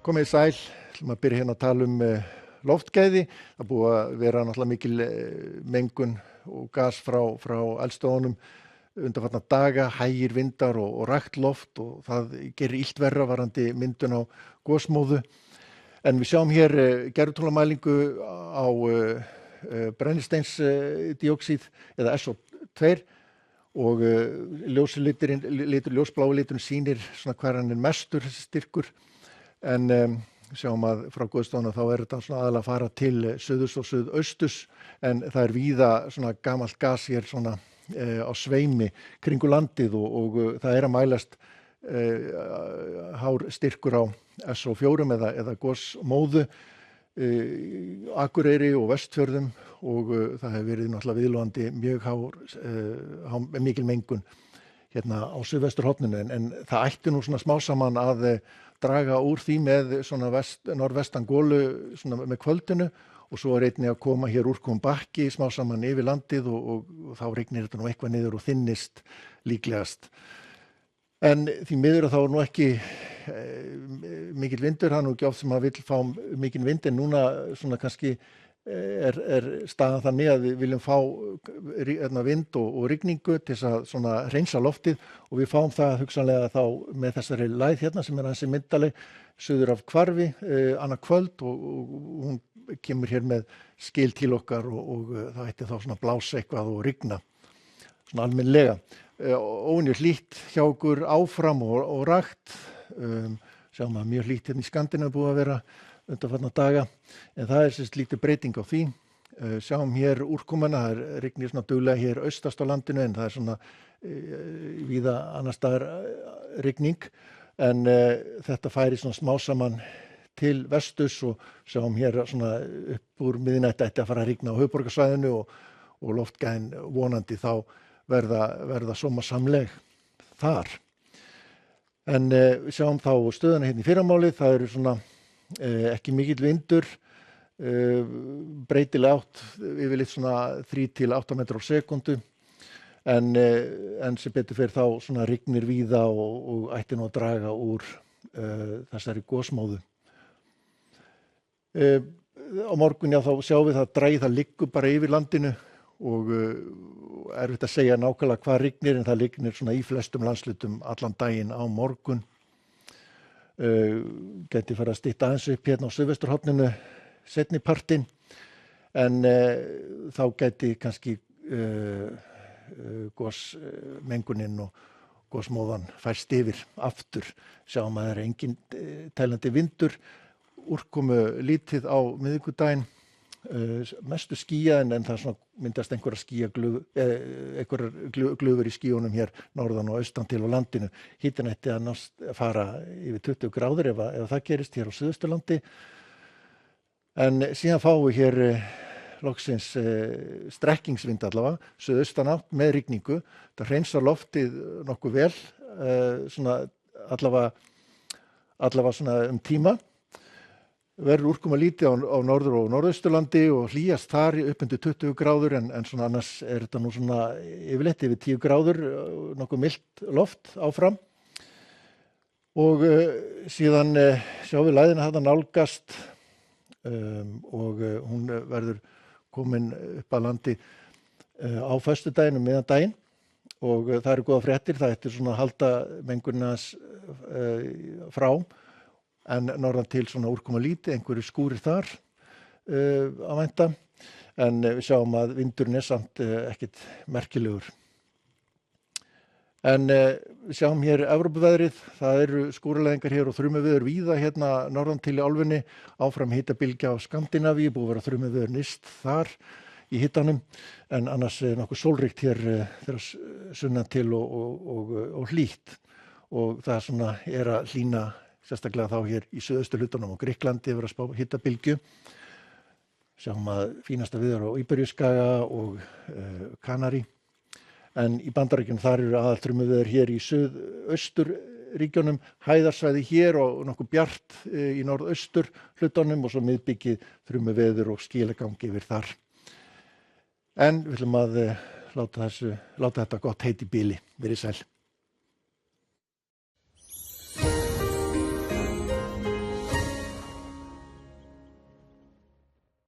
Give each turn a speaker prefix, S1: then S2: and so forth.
S1: Komið sæl, ætlum að byrja hérna að tala loftgæði. Það búið að vera náttúrulega mikil mengun og gas frá eldstöðvunum undanfarna daga, hægir vindar og rakt loft og það gerir illt verra varðandi myndun á gosmóðu. En við sjáum hér gervitunglamælingu á brennisteinsdíoxíð eða SO2 og ljósblái liturinn sýnir svona hver hann mestur þessi styrkur. En sjáum að frá Guðstofunum þá þetta svona aðalega að fara til suðurs og suðausturs en það víða svona gamalt gas hér svona á sveimi kringu landið og það að mælast hár styrkur á SO4 eða gosmóðu Akureyri og Vestfjörðum og það hefur verið náttúrulega viðloðandi mjög mikil mengun hérna á suðvesturhorninu en það ætti nú svona smá saman að draga úr því með svona norðvestan golu svona með kvöldinu og svo einnig að koma hér úrkomubakki smá saman yfir landið og þá rignir þetta nú eitthvað niður og þynnist líklegast. En því miður þá nú ekki mikill vindur, það nú ekki oft sem maður vill fá mikinn vind en núna svona kannski staðan þannig að við viljum fá vind og rigningu til þess að svona hreinsa loftið og við fáum það hugsanlega þá með þessari lægð hérna sem ansi myndaleg suður af Hvarfi annað kvöld og hún kemur hér með skil til okkar og það ætti þá svona blása eitthvað og rigna svona almennlega. Óvenju hlýtt hjá okkur áfram og rakt sjáum að mjög hlýtt hérna í Skandinavíu búið að vera undanfarna daga, en það sérst lítið breyting á því. Sjáum hér úrkomuna, það rignir svona duglega hér austast á landinu en það svona víða annars staðar rigning, en þetta færi svona smá saman til vesturs og sjáum hér svona upp úr miðnætti ætti að fara að rigna á höfuðborgarsvæðinu og loftgæðin vonandi þá verða sómasamleg þar. En við sjáum þá stöðuna hérna í fyrramálið, það eru svona ekki mikill vindur, breytileg átt yfirleitt svona 3 til 8 metrar á sekúndu en sem betur fer þá svona rignir víða og ætti nú að draga úr þessari gosmóðu. Á morgun þá sjáum við það liggur bara yfir landinu og erfitt að segja nákvæmlega hvað rignir en það rignir svona í flestum landshlutum allan daginn á morgun. Gæti fara að stytta aðeins upp hérna á suðvesturhorninu seinni partinn en þá gæti kannski gosmengunin og gosmóðan færst yfir aftur. Sjáum að það engin tælandi vindur, úrkomu lítið á miðvikudaginn, mestu skýjað en það svona myndast einhverjar glufur í skýjunum hér norðan og austan til á landinu. Hitinn ætti að fara yfir 20 gráður ef það gerist hér á Suðausturlandi. En síðan fáum við hér loksins strekkingsvind allavega, suðaustan átt með rigningu. Það hreinsar loftið nokkuð vel, svona allavega svona tíma. Verður úrkoma lítið á norður- og norðausturlandi og hlýjast þar upp undir 20 gráður en svona annars þetta nú svona yfirleitt yfir 10 gráður, nokkuð milt loft áfram. Og síðan sjáum við lægðina þarna nálgast og hún verður komin upp að landi á föstudaginn miðjan daginn og það eru góða fréttir, það ætti svona að halda mengunina frá. En norðan til svona úrkoma lítið, einhverju skúrir þar að vænta, en við sjáum að vindurinn samt ekkert merkilegur. En við sjáum hér Evrópuveðrið, það eru skúraleiðingar hér og þrumuveður víða hérna norðan til í álfunni, áfram hitabylgja á Skandinavíu, búið að vera þrumuveður nyrst þar í hitanum, en annars nokkuð sólríkt hér þegar sunnan til og hlýtt og það svona að hlýna sérstaklega þá hér í suðausturhlutanum og Grikklandi yfir að spá hitabylgju. Sjáum að fínasta viður á Íberíuskaga og Kanarí. En í Bandaríkjunum þar eru aðalþrumuveður hér í suðausturríkjunum, hæðarsvæði hér og nokkuð bjart í norðausturhlutanum og svo miðbyggið þrumuveður og skílagangi yfir þar. En við ætlum að láta þetta gott heit í bili. Verið sæl.